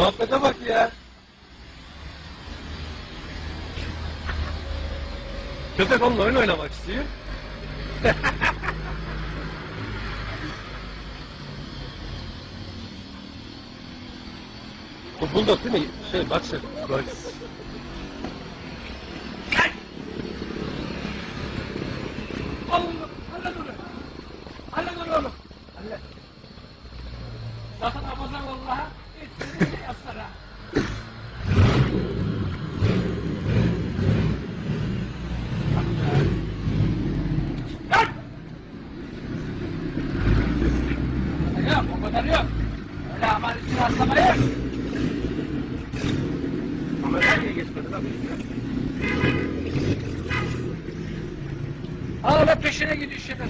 Muhabbete bak ya. Köpek onunla oyun oynamak istiyor. Bu bulldog değil mi? Bak sen. Bak. Allah! Hallet onu! Hallet onu oğlum! Hallet! Sakın abazan vallaha! Hiçbirini şey yapsana ha! Lan! Yok, o kadar yok! Öyle aman için atlamayın! Ama niye geçmedi lan? Hala peşine gidiyor şeyden.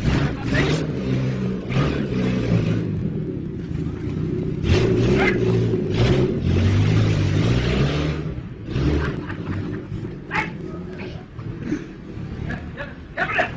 Gel buraya.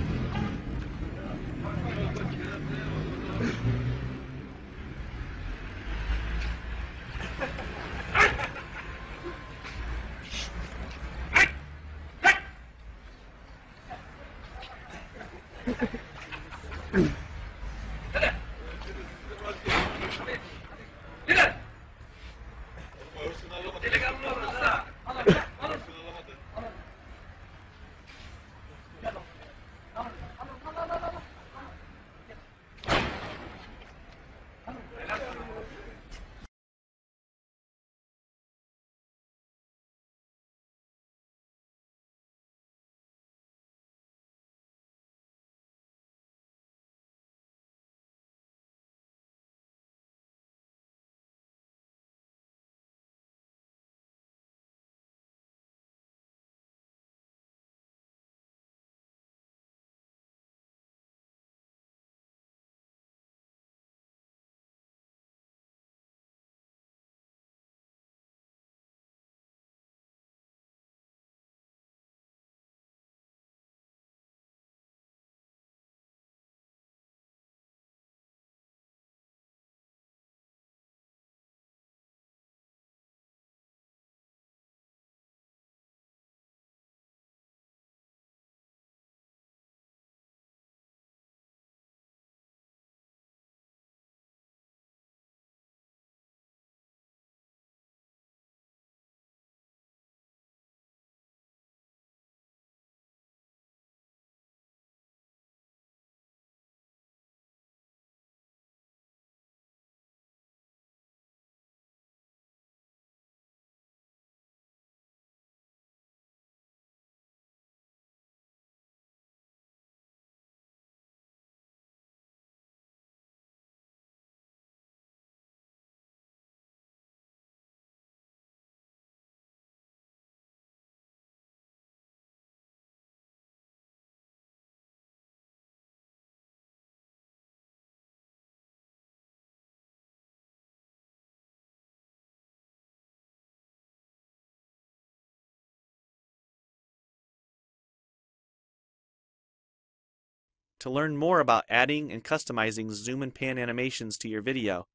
To learn more about adding and customizing zoom and pan animations to your video,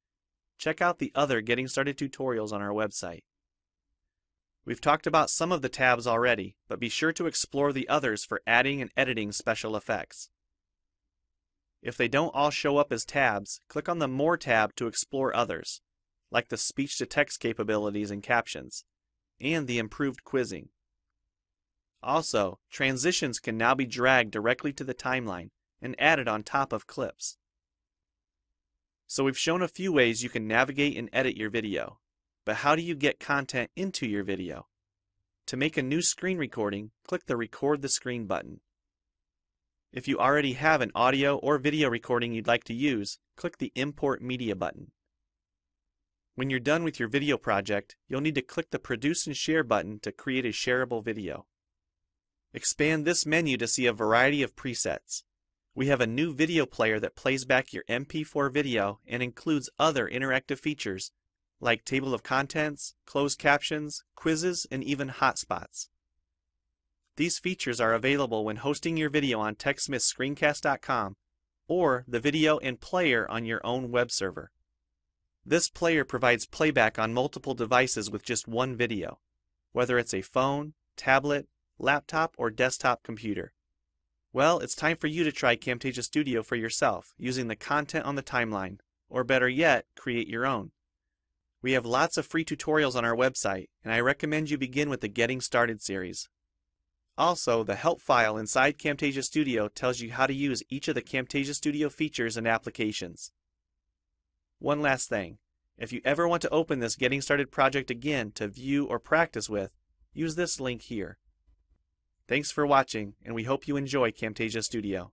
check out the other Getting Started tutorials on our website. We've talked about some of the tabs already, but be sure to explore the others for adding and editing special effects. If they don't all show up as tabs, click on the More tab to explore others, like the speech-to-text capabilities and captions, and the improved quizzing. Also, transitions can now be dragged directly to the timeline and added on top of clips. So we've shown a few ways you can navigate and edit your video, but how do you get content into your video? To make a new screen recording, click the Record the Screen button. If you already have an audio or video recording you'd like to use, click the Import Media button. When you're done with your video project, you'll need to click the Produce and Share button to create a shareable video. Expand this menu to see a variety of presets. We have a new video player that plays back your MP4 video and includes other interactive features like table of contents, closed captions, quizzes, and even hotspots. These features are available when hosting your video on TechSmithScreencast.com or the video and player on your own web server. This player provides playback on multiple devices with just one video, whether it's a phone, tablet, laptop, or desktop computer. Well, it's time for you to try Camtasia Studio for yourself using the content on the timeline, or better yet, create your own. We have lots of free tutorials on our website, and I recommend you begin with the Getting Started series. Also, the help file inside Camtasia Studio tells you how to use each of the Camtasia Studio features and applications. One last thing, if you ever want to open this Getting Started project again to view or practice with, use this link here. Thanks for watching, and we hope you enjoy Camtasia Studio.